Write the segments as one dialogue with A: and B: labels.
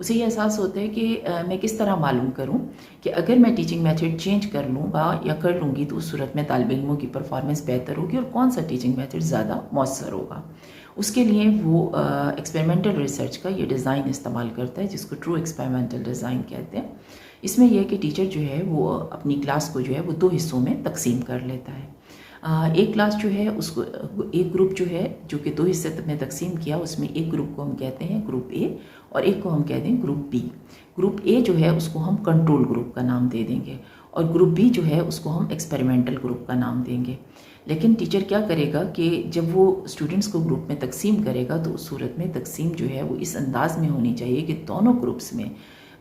A: اسے یہ احساس ہوتا ہے کہ میں کس طرح معلوم کروں کہ اگر میں ٹیچنگ میتھڈ چینج کر لوں گا یا کر لوں گی تو اس صورت میں طالب علموں کی پرفارمنس بہتر ہوگی، اور کون سا ٹیچنگ میتھڈ زیادہ مؤثر ہوگا۔ اس کے لیے وہ ایکسپیریمنٹل ریسرچ کا یہ ڈیزائن استعمال کرتا ہے، جس کو ٹرو ایکسپیریمنٹل ڈیزائن کہتے ہیں۔ اس میں یہ ہے کہ ٹیچر جو ہے وہ اپنی کلاس کو جو ہے وہ 2 حصوں میں تقسیم کر لیتا ہے۔ ایک کلاس جو ہے اس کو ایک گروپ جو ہے جو کہ 2 حصے میں تقسیم کیا، اس میں ایک گروپ کو ہم کہتے ہیں گروپ اے اور ایک کو ہم کہتے ہیں گروپ بی۔ گروپ اے جو ہے اس کو ہم کنٹرول گروپ کا نام دے دیں گے، اور گروپ بی جو ہے اس کو ہم ایکسپیریمنٹل گروپ کا نام دیں گے۔ لیکن ٹیچر کیا کرے گا کہ جب وہ اسٹوڈنٹس کو گروپ میں تقسیم کرے گا تو اس صورت میں تقسیم جو ہے وہ اس انداز میں ہونی چاہیے کہ دونوں گروپس میں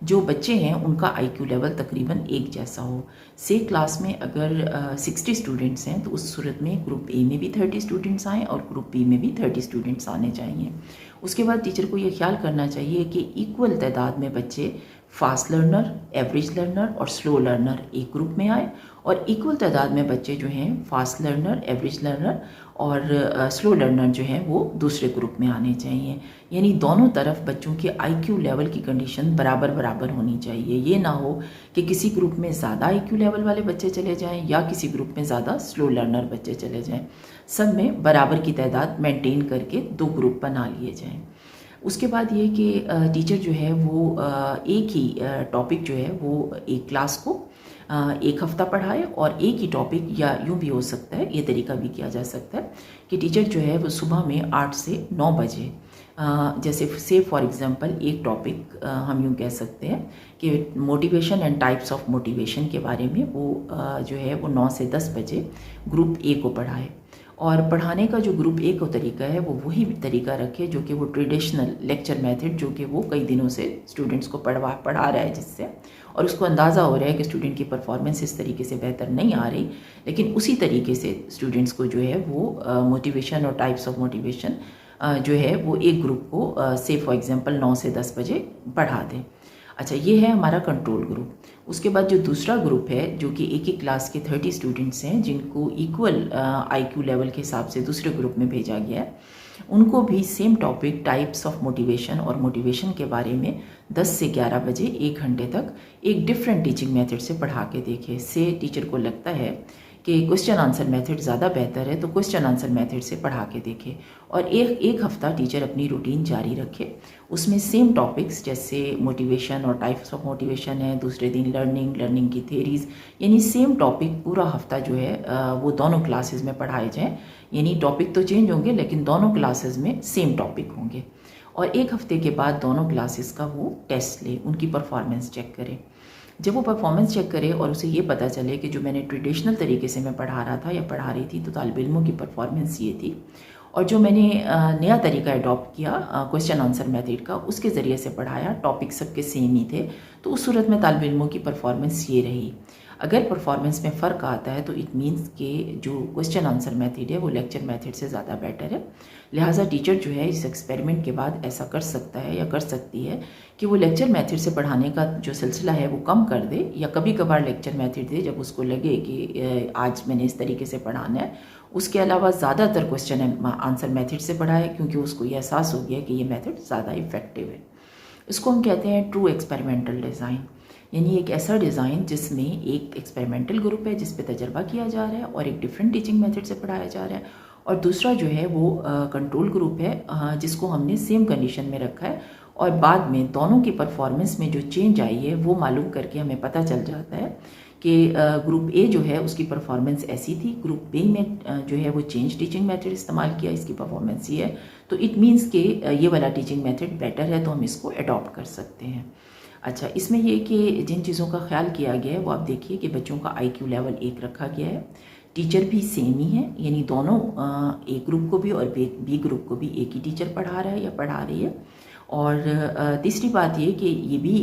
A: جو بچے ہیں ان کا آئی کیو لیول تقریباً ایک جیسا ہو۔ سے کلاس میں اگر 60 اسٹوڈنٹس ہیں تو اس صورت میں گروپ اے میں بھی 30 اسٹوڈنٹس آئیں اور گروپ بی میں بھی 30 اسٹوڈنٹس آنے چاہیے۔ اس کے بعد ٹیچر کو یہ خیال کرنا چاہیے کہ ایکول تعداد میں بچے فاسٹ لرنر، ایوریج لرنر اور سلو لرنر ایک گروپ میں آئے، اور ایکول تعداد میں بچے جو ہیں فاسٹ لرنر، ایوریج لرنر اور سلو لرنر جو ہیں وہ دوسرے گروپ میں آنے چاہیے۔ یعنی دونوں طرف بچوں کے آئی کیو لیول کی کنڈیشن برابر برابر ہونی چاہیے۔ یہ نہ ہو کہ کسی گروپ میں زیادہ آئی کیو لیول والے بچے چلے جائیں یا کسی گروپ میں زیادہ سلو لرنر بچے چلے جائیں، سب میں برابر کی تعداد مینٹین کر کے 2 گروپ بنا لیے جائیں۔ اس کے بعد یہ کہ ٹیچر جو ہے وہ ایک ہی ٹاپک جو ہے وہ ایک کلاس کو ایک ہفتہ پڑھائے، اور ایک ہی ٹاپک، یا یوں بھی ہو سکتا ہے، یہ طریقہ بھی کیا جا سکتا ہے کہ ٹیچر جو ہے وہ صبح میں 8 سے 9 بجے جیسے فار ایگزامپل ایک ٹاپک ہم یوں کہہ سکتے ہیں کہ motivation and types of motivation کے بارے میں وہ جو ہے وہ 9 سے 10 بجے گروپ اے کو پڑھائے، اور پڑھانے کا جو گروپ اے کا طریقہ ہے وہ وہی طریقہ رکھے جو کہ وہ ٹریڈیشنل لیکچر میتھڈ جو کہ وہ کئی دنوں سے اسٹوڈنٹس کو پڑھا رہا ہے، جس سے اور اس کو اندازہ ہو رہا ہے کہ اسٹوڈنٹ کی پرفارمنس اس طریقے سے بہتر نہیں آ رہی، لیکن اسی طریقے سے اسٹوڈنٹس کو جو ہے وہ موٹیویشن اور ٹائپس آف موٹیویشن جو ہے وہ ایک گروپ کو سے فار ایگزامپل 9 سے 10 بجے پڑھا دیں۔ اچھا، یہ ہے ہمارا کنٹرول گروپ۔ اس کے بعد جو دوسرا گروپ ہے جو کہ ایک ہی کلاس کے 30 اسٹوڈنٹس ہیں جن کو ایکول آئی کیو لیول کے حساب سے دوسرے گروپ میں بھیجا گیا ہے، ان کو بھی same topic types of motivation اور موٹیویشن کے بارے میں 10 سے 11 بجے 1 گھنٹے تک ایک ڈفرینٹ ٹیچنگ میتھڈ سے پڑھا کے دیکھے۔ سے ٹیچر کو لگتا ہے کہ کوسچن آنسر میتھڈ زیادہ بہتر ہے تو کوسچن آنسر میتھڈ سے پڑھا کے دیکھے، اور ایک ہفتہ ٹیچر اپنی روٹین جاری رکھے، اس میں سیم ٹاپکس جیسے موٹیویشن اور ٹائپس آف موٹیویشن ہے، دوسرے دن لرننگ کی تھیریز، یعنی سیم ٹاپک پورا ہفتہ جو ہے وہ دونوں کلاسز میں پڑھائے جائیں۔ یعنی ٹاپک تو چینج ہوں گے لیکن دونوں کلاسز میں سیم ٹاپک ہوں گے، اور 1 ہفتے کے بعد دونوں کلاسز کا وہ ٹیسٹ لے، ان کی پرفارمنس چیک کرے۔ جب وہ پرفارمنس چیک کرے اور اسے یہ پتہ چلے کہ جو میں نے ٹریڈیشنل طریقے سے میں پڑھا رہا تھا یا پڑھا رہی تھی تو طالب علموں کی پرفارمنس یہ تھی، اور جو میں نے نیا طریقہ اڈاپٹ کیا کوسچن آنسر میتھڈ کا، اس کے ذریعے سے پڑھایا، ٹاپک سب کے سیم ہی تھے، تو اس صورت میں طالب علموں کی پرفارمنس یہ رہی۔ اگر پرفارمنس میں فرق آتا ہے تو اٹ مینس کہ جو کوسچن آنسر میتھڈ ہے وہ لیکچر میتھڈ سے زیادہ بیٹر ہے، لہٰذا ٹیچر جو ہے اس ایکسپیریمنٹ کے بعد ایسا کر سکتا ہے یا کر سکتی ہے کہ وہ لیکچر میتھڈ سے پڑھانے کا جو سلسلہ ہے وہ کم کر دے، یا کبھی کبھار لیکچر میتھڈ دے جب اس کو لگے کہ آج میں نے اس طریقے سے پڑھانا ہے۔ اس کے علاوہ زیادہ تر کوسچن آنسر میتھڈ سے پڑھائے، کیونکہ اس کو یہ احساس ہو گیا کہ یہ میتھڈ زیادہ افیکٹو ہے۔ اس کو ہم کہتے ہیں ٹرو ایکسپیریمنٹل ڈیزائن، یعنی ایک ایسا ڈیزائن جس میں ایک ایکسپیریمنٹل گروپ ہے جس پہ تجربہ کیا جا رہا ہے اور ایک ڈفرینٹ ٹیچنگ میتھڈ سے پڑھایا جا رہا ہے، اور دوسرا جو ہے وہ کنٹرول گروپ ہے جس کو ہم نے سیم کنڈیشن میں رکھا ہے، اور بعد میں دونوں کی پرفارمنس میں جو چینج آئی ہے وہ معلوم کر کے ہمیں پتہ چل جاتا ہے کہ گروپ اے جو ہے اس کی پرفارمنس ایسی تھی، گروپ بی میں جو ہے وہ چینج ٹیچنگ میتھڈ استعمال کیا، اس کی پرفارمنس یہ ہے، تو اٹ مینس کہ یہ والا ٹیچنگ میتھڈ بیٹر ہے تو ہم اس کو اڈاپٹ کر سکتے ہیں۔ اچھا، اس میں یہ کہ جن چیزوں کا خیال کیا گیا ہے وہ آپ دیکھیے کہ بچوں کا آئی کیو لیول ایک رکھا گیا ہے، ٹیچر بھی سیم ہی ہے، یعنی دونوں اے گروپ کو بھی اور بی گروپ کو بھی ایک ہی ٹیچر پڑھا رہا ہے یا پڑھا رہی ہے، اور تیسری بات یہ کہ یہ بھی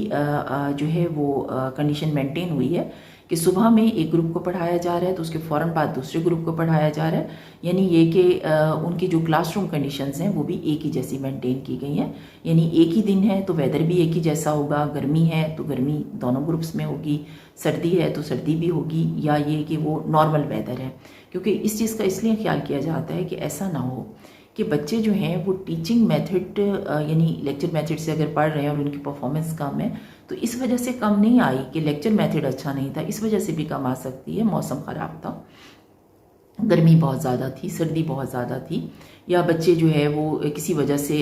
A: جو ہے وہ کنڈیشن مینٹین ہوئی ہے کہ صبح میں ایک گروپ کو پڑھایا جا رہا ہے تو اس کے فوراً بعد دوسرے گروپ کو پڑھایا جا رہا ہے، یعنی یہ کہ ان کی جو کلاس روم کنڈیشنز ہیں وہ بھی ایک ہی جیسی مینٹین کی گئی ہیں، یعنی ایک ہی دن ہے تو ویدر بھی ایک ہی جیسا ہوگا، گرمی ہے تو گرمی دونوں گروپس میں ہوگی، سردی ہے تو سردی بھی ہوگی، یا یہ کہ وہ نارمل ویدر ہے، کیونکہ اس چیز کا اس لیے خیال کیا جاتا ہے کہ ایسا نہ ہو کہ بچے جو ہیں وہ ٹیچنگ میتھڈ یعنی لیکچر میتھڈ سے اگر پڑھ رہے ہیں اور ان کی پرفارمنس کم ہے تو اس وجہ سے کم نہیں آئی کہ لیکچر میتھڈ اچھا نہیں تھا، اس وجہ سے بھی کم آ سکتی ہے موسم خراب تھا، گرمی بہت زیادہ تھی، سردی بہت زیادہ تھی، یا بچے جو ہے وہ کسی وجہ سے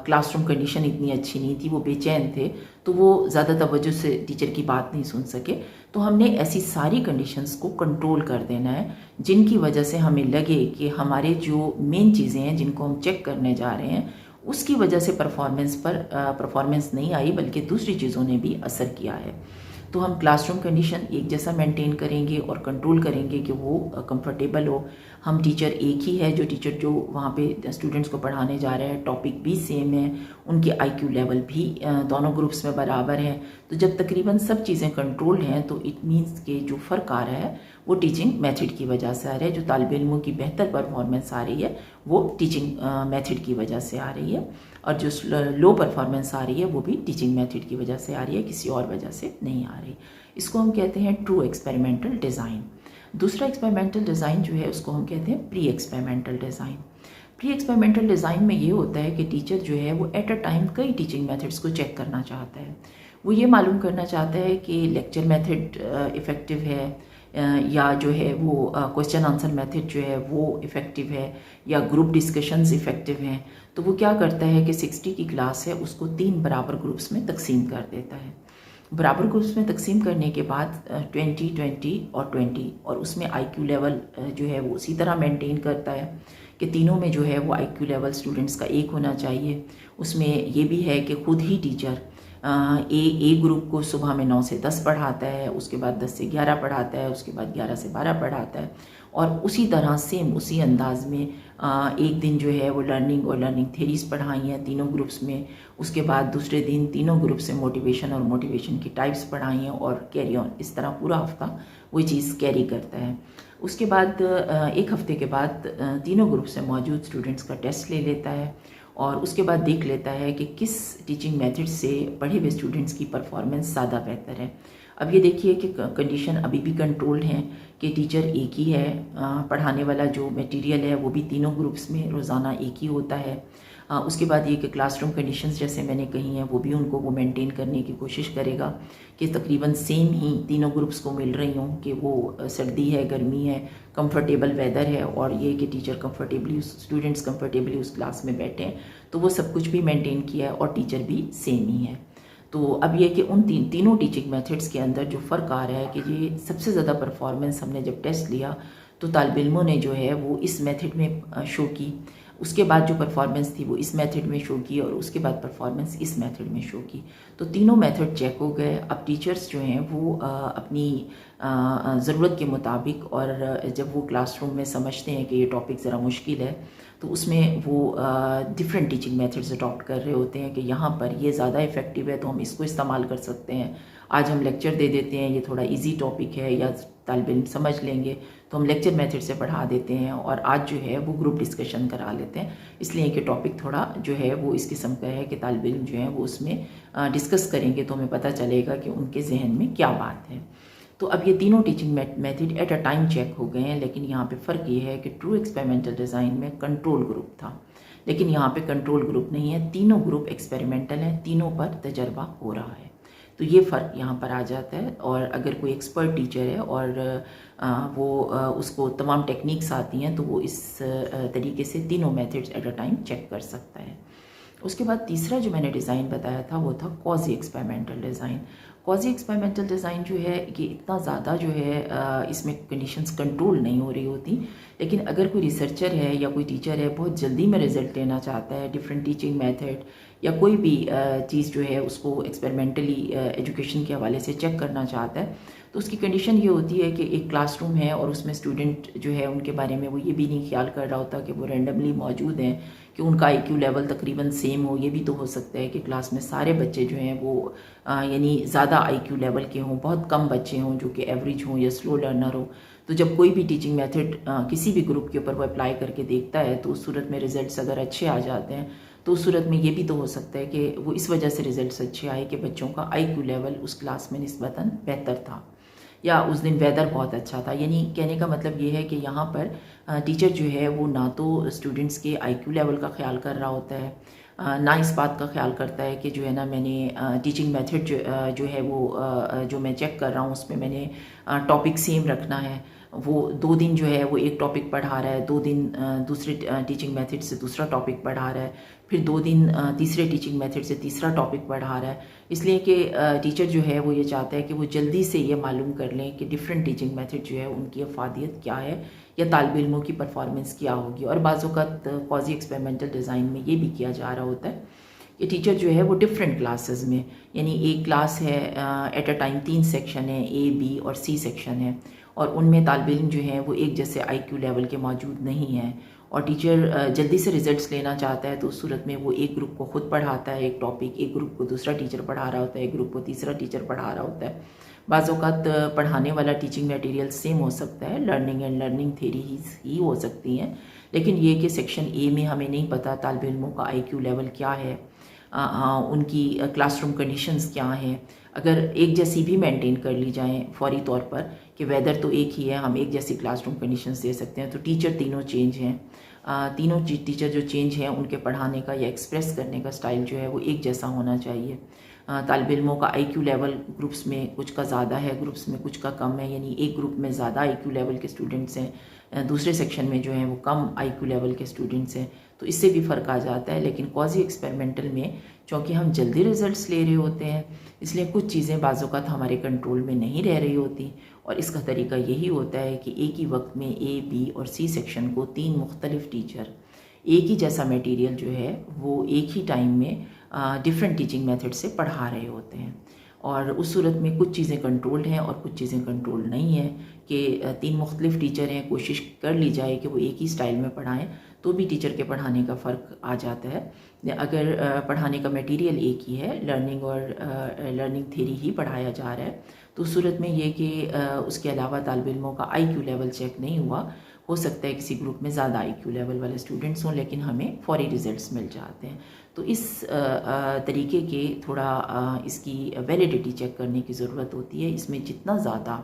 A: کلاس روم کنڈیشن اتنی اچھی نہیں تھی، وہ بے چین تھے تو وہ زیادہ توجہ سے ٹیچر کی بات نہیں سن سکے. تو ہم نے ایسی ساری کنڈیشنز کو کنٹرول کر دینا ہے جن کی وجہ سے ہمیں لگے کہ ہمارے جو مین چیزیں ہیں جن کو ہم چیک کرنے جا رہے ہیں اس کی وجہ سے پرفارمنس نہیں آئی بلکہ دوسری چیزوں نے بھی اثر کیا ہے. تو ہم کلاس روم کنڈیشن ایک جیسا مینٹین کریں گے اور کنٹرول کریں گے کہ وہ کمفرٹیبل ہو. ہم ٹیچر ایک ہی ہے، جو ٹیچر جو وہاں پہ اسٹوڈنٹس کو پڑھانے جا رہے ہیں، ٹاپک بھی سیم ہے، ان کے آئی کیو لیول بھی دونوں گروپس میں برابر ہیں. تو جب تقریباً سب چیزیں کنٹرولڈ ہیں تو اٹ مینس کہ جو فرق آ رہا ہے وہ ٹیچنگ میتھڈ کی وجہ سے آ رہا ہے، جو طالب علموں کی بہتر پرفارمنس آ رہی ہے وہ ٹیچنگ میتھڈ کی وجہ سے آ رہی ہے، اور جو لو پرفارمنس آ رہی ہے وہ بھی ٹیچنگ میتھڈ کی وجہ سے آ رہی ہے، کسی اور وجہ سے نہیں آ رہی. اس کو ہم کہتے ہیں ٹرو ایکسپیریمنٹل ڈیزائن. دوسرا ایکسپیریمنٹل ڈیزائن جو ہے اس کو ہم کہتے ہیں پری ایکسپیریمنٹل ڈیزائن. پری ایکسپیریمنٹل ڈیزائن میں یہ ہوتا ہے کہ ٹیچر جو ہے وہ ایٹ اے ٹائم کئی ٹیچنگ میتھڈس کو چیک کرنا چاہتا ہے. وہ یہ معلوم کرنا چاہتا ہے کہ لیکچر میتھڈ افیکٹو ہے یا جو ہے وہ کوشچن آنسر میتھڈ جو ہے وہ افیکٹو ہے یا گروپ ڈسکشنز افیکٹو ہیں. تو وہ کیا کرتا ہے کہ 60 کی کلاس ہے اس کو 3 برابر گروپس میں تقسیم کر دیتا ہے. برابر گروپس میں تقسیم کرنے کے بعد 20 20 اور 20 اور اس میں آئی کیو لیول جو ہے وہ اسی طرح مینٹین کرتا ہے کہ تینوں میں جو ہے وہ آئی کیو لیول اسٹوڈنٹس کا ایک ہونا چاہیے. اس میں یہ بھی ہے کہ خود ہی ٹیچر اے گروپ کو صبح میں 9 سے 10 پڑھاتا ہے، اس کے بعد 10 سے 11 پڑھاتا ہے، اس کے بعد 11 سے 12 پڑھاتا ہے، اور اسی طرح سیم اسی انداز میں ایک دن جو ہے وہ لرننگ اور لرننگ تھیریز پڑھائی ہیں تینوں گروپس میں. اس کے بعد دوسرے دن تینوں گروپ سے موٹیویشن اور موٹیویشن کی ٹائپس پڑھائی ہیں اور کیری آن. اس طرح پورا ہفتہ وہ چیز کیری کرتا ہے. اس کے بعد ایک ہفتے کے بعد تینوں گروپ سے موجود اسٹوڈنٹس کا ٹیسٹ لے لیتا ہے اور اس کے بعد دیکھ لیتا ہے کہ کس ٹیچنگ میتھڈ سے پڑھے ہوئے اسٹوڈنٹس کی پرفارمنس زیادہ بہتر ہے. اب یہ دیکھیے کہ کنڈیشن ابھی بھی کنٹرولڈ ہیں کہ ٹیچر ایک ہی ہے، پڑھانے والا جو میٹیریل ہے وہ بھی تینوں گروپس میں روزانہ ایک ہی ہوتا ہے. اس کے بعد یہ کہ کلاس روم کنڈیشنز جیسے میں نے کہی ہیں وہ بھی ان کو وہ مینٹین کرنے کی کوشش کرے گا کہ تقریباً سیم ہی تینوں گروپس کو مل رہی ہوں، کہ وہ سردی ہے، گرمی ہے، کمفرٹیبل ویدر ہے، اور یہ کہ ٹیچر کمفرٹیبلی اسٹوڈنٹس کمفرٹیبلی اس کلاس میں بیٹھے ہیں. تو وہ سب کچھ بھی مینٹین کیا ہے اور ٹیچر بھی سیم ہی ہے. تو اب یہ کہ ان تینوں ٹیچنگ میتھڈس کے اندر جو فرق آ رہا ہے کہ یہ سب سے زیادہ پرفارمنس ہم نے جب ٹیسٹ لیا تو طالب علموں نے جو ہے وہ اس میتھڈ میں شو کی، اس کے بعد جو پرفارمنس تھی وہ اس میتھڈ میں شو کی، اور اس کے بعد پرفارمنس اس میتھڈ میں شو کی. تو تینوں میتھڈ چیک ہو گئے. اب ٹیچرز جو ہیں وہ اپنی ضرورت کے مطابق، اور جب وہ کلاس روم میں سمجھتے ہیں کہ یہ ٹاپک ذرا مشکل ہے تو اس میں وہ ڈفرینٹ ٹیچنگ میتھڈز اڈاپٹ کر رہے ہوتے ہیں کہ یہاں پر یہ زیادہ افیکٹو ہے تو ہم اس کو استعمال کر سکتے ہیں. آج ہم لیکچر دے دیتے ہیں، یہ تھوڑا ایزی ٹاپک ہے یا طالب علم سمجھ لیں گے تو ہم لیکچر میتھڈ سے پڑھا دیتے ہیں، اور آج جو ہے وہ گروپ ڈسکشن کرا لیتے ہیں، اس لیے کہ ٹاپک تھوڑا جو ہے وہ اس قسم کا ہے کہ طالب علم جو ہے وہ اس میں ڈسکس کریں گے تو ہمیں پتہ چلے گا کہ ان کے ذہن میں کیا بات ہے. تو اب یہ تینوں teaching method at a time check ہو گئے ہیں، لیکن یہاں پہ فرق یہ ہے کہ ٹرو ایکسپیریمنٹل ڈیزائن میں کنٹرول گروپ تھا، لیکن یہاں پہ کنٹرول گروپ نہیں ہے، تینوں گروپ ایکسپیریمنٹل ہیں، تینوں پر تجربہ ہو رہا ہے. تو یہ فرق یہاں پر آ جاتا ہے. اور اگر کوئی ایکسپرٹ ٹیچر ہے اور وہ اس کو تمام ٹیکنیکس آتی ہیں تو وہ اس طریقے سے تینوں methods at a time check کر سکتا ہے. اس کے بعد تیسرا جو میں نے ڈیزائن بتایا تھا وہ تھا cosy experimental design. Cosy experimental design جو ہے یہ اتنا زیادہ جو ہے اس میں کنڈیشنز کنٹرول نہیں ہو رہی ہوتی، لیکن اگر کوئی ریسرچر ہے یا کوئی ٹیچر ہے بہت جلدی میں رزلٹ لینا چاہتا ہے، ڈفرینٹ ٹیچنگ میتھڈ یا کوئی بھی چیز جو ہے اس کو ایکسپیریمنٹلی ایجوکیشن کے حوالے سے چیک کرنا چاہتا ہے، تو اس کی کنڈیشن یہ ہوتی ہے کہ ایک کلاس روم ہے اور اس میں اسٹوڈنٹ جو ہے ان کے بارے میں وہ یہ بھی نہیں خیال کر رہا ہوتا کہ وہ رینڈملی موجود ہیں، کہ ان کا آئی کیو لیول تقریباً سیم ہو. یہ بھی تو ہو سکتا ہے کہ کلاس میں سارے بچے جو ہیں وہ یعنی زیادہ آئی کیو لیول کے ہوں، بہت کم بچے ہوں جو کہ ایوریج ہوں یا سلو لرنر ہوں. تو جب کوئی بھی ٹیچنگ میتھڈ کسی بھی گروپ کے اوپر وہ اپلائی کر کے دیکھتا ہے تو اس صورت میں ریزلٹس اگر اچھے آ جاتے ہیں تو اس صورت میں یہ بھی تو ہو سکتا ہے کہ وہ اس وجہ سے ریزلٹس اچھے آئے کہ بچوں کا آئی کیو لیول اس کلاس میں نسبتاً بہتر تھا. یا اس دن ویدر بہت اچھا تھا. یعنی کہنے کا مطلب یہ ہے کہ یہاں پر ٹیچر جو ہے وہ نہ تو اسٹوڈنٹس کے آئی کیو لیول کا خیال کر رہا ہوتا ہے، نہ اس بات کا خیال کرتا ہے کہ جو ہے نا میں نے ٹیچنگ میتھڈ جو ہے وہ جو میں چیک کر رہا ہوں اس میں میں نے ٹاپک سیم رکھنا ہے. وہ 2 دن جو ہے وہ ایک ٹاپک پڑھا رہا ہے، 2 دن دوسرے ٹیچنگ میتھڈ سے دوسرا ٹاپک پڑھا رہا ہے، پھر 2 دن تیسرے ٹیچنگ میتھڈ سے تیسرا ٹاپک پڑھا رہا ہے. اس لیے کہ ٹیچر جو ہے وہ یہ چاہتا ہے کہ وہ جلدی سے یہ معلوم کر لیں کہ ڈفرینٹ ٹیچنگ میتھڈ جو ہے ان کی افادیت کیا ہے یا طالب علموں کی پرفارمنس کیا ہوگی. اور بعض اوقات کوازی ایکسپیریمنٹل ڈیزائن میں یہ بھی کیا جا رہا ہوتا ہے کہ ٹیچر جو ہے وہ ڈفرینٹ کلاسز میں، یعنی ایک کلاس ہے ایٹ اے ٹائم 3 سیکشن ہے، اے بی اور سی سیکشن ہے، اور ان میں طالب علم جو ہیں وہ ایک جیسے آئی کیو لیول کے موجود نہیں ہیں، اور ٹیچر جلدی سے ریزلٹس لینا چاہتا ہے تو اس صورت میں وہ ایک گروپ کو خود پڑھاتا ہے ایک ٹاپک، ایک گروپ کو دوسرا ٹیچر پڑھا رہا ہوتا ہے، ایک گروپ کو تیسرا ٹیچر پڑھا رہا ہوتا ہے. بعض اوقات پڑھانے والا ٹیچنگ میٹیریل سیم ہو سکتا ہے، لرننگ اینڈ لرننگ تھیریز ہی ہو سکتی ہیں، لیکن یہ کہ سیکشن اے میں ہمیں نہیں پتہ طالب علموں کا آئی کیو لیول کیا ہے، ان کی کلاس روم کنڈیشنز کیا ہیں. اگر ایک جیسی بھی مینٹین کر لی جائیں فوری طور پر کہ ویدر تو ایک ہی ہے، ہم ایک جیسی کلاس روم کنڈیشنز دے سکتے ہیں، تو ٹیچر تینوں چینج ہیں، تینوں ٹیچر جو چینج ہیں ان کے پڑھانے کا یا ایکسپریس کرنے کا سٹائل جو ہے وہ ایک جیسا ہونا چاہیے. طالب علموں کا آئی کیو لیول گروپس میں کچھ کا زیادہ ہے، گروپس میں کچھ کا کم ہے، یعنی ایک گروپ میں زیادہ آئی کیو لیول کے اسٹوڈنٹس ہیں، دوسرے سیکشن میں جو ہیں وہ کم آئی کیو لیول کے اسٹوڈنٹس ہیں، تو اس سے بھی فرق آ جاتا ہے. لیکن کوازی ایکسپیریمنٹل میں چونکہ ہم جلدی ریزلٹس لے رہے ہوتے ہیں اس لیے کچھ چیزیں بعض اوقات ہمارے کنٹرول میں نہیں رہ رہی ہوتی، اور اس کا طریقہ یہی ہوتا ہے کہ ایک ہی وقت میں اے بی اور سی سیکشن کو 3 مختلف ٹیچر ایک ہی جیسا میٹیریل جو ہے وہ ایک ہی ٹائم میں ڈفرینٹ ٹیچنگ میتھڈ سے پڑھا رہے ہوتے ہیں. اور اس صورت میں کچھ چیزیں کنٹرولڈ ہیں اور کچھ چیزیں کنٹرول نہیں ہیں کہ 3 مختلف ٹیچر ہیں، کوشش کر لی جائے کہ وہ ایک ہی سٹائل میں پڑھائیں تو بھی ٹیچر کے پڑھانے کا فرق آ جاتا ہے. اگر پڑھانے کا میٹیریل ایک ہی ہے، لرننگ اور لرننگ تھیری ہی پڑھایا جا رہا ہے، تو اس صورت میں یہ کہ اس کے علاوہ طالب علموں کا آئی کیو لیول چیک نہیں ہوا، ہو سکتا ہے کسی گروپ میں زیادہ آئی کیو لیول والے اسٹوڈنٹس ہوں لیکن ہمیں فوری ریزلٹس مل جاتے ہیں. تو اس طریقے کے تھوڑا اس کی ویلیڈیٹی چیک کرنے کی ضرورت ہوتی ہے. اس میں جتنا زیادہ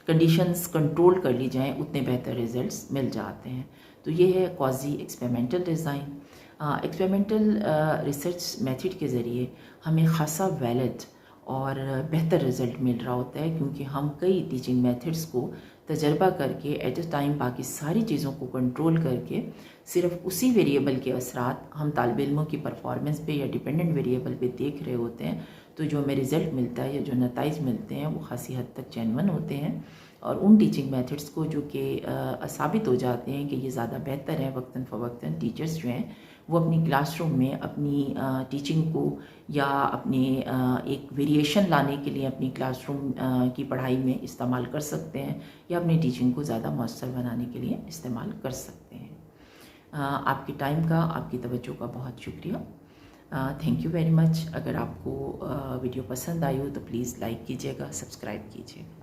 A: کنڈیشنز کنٹرول کر لی جائیں اتنے بہتر ریزلٹس مل جاتے ہیں. تو یہ ہے quasi experimental design. Experimental research method کے ذریعے ہمیں خاصا ویلڈ اور بہتر رزلٹ مل رہا ہوتا ہے، کیونکہ ہم کئی ٹیچنگ میتھڈس کو تجربہ کر کے ایٹ اے ٹائم باقی ساری چیزوں کو کنٹرول کر کے صرف اسی ویریبل کے اثرات ہم طالب علموں کی پرفارمنس پہ یا ڈیپینڈنٹ ویریبل پہ دیکھ رہے ہوتے ہیں. تو جو ہمیں رزلٹ ملتا ہے یا جو نتائج ملتے ہیں وہ خاصی حد تک جینون ہوتے ہیں، اور ان ٹیچنگ میتھڈس کو جو کہ ثابت ہو جاتے ہیں کہ یہ زیادہ بہتر ہے، وقتاً فوقتاً ٹیچرز جو ہیں وہ اپنی کلاس روم میں اپنی ٹیچنگ کو یا اپنے ایک ویریشن لانے کے لیے اپنی کلاس روم کی پڑھائی میں استعمال کر سکتے ہیں، یا اپنی ٹیچنگ کو زیادہ مؤثر بنانے کے لیے استعمال کر سکتے ہیں. آپ کے ٹائم کا، آپ کی توجہ کا بہت شکریہ. Thank you very much. اگر آپ کو ویڈیو پسند آئی ہو تو پلیز لائک کیجیے گا، سبسکرائب کیجیے گا.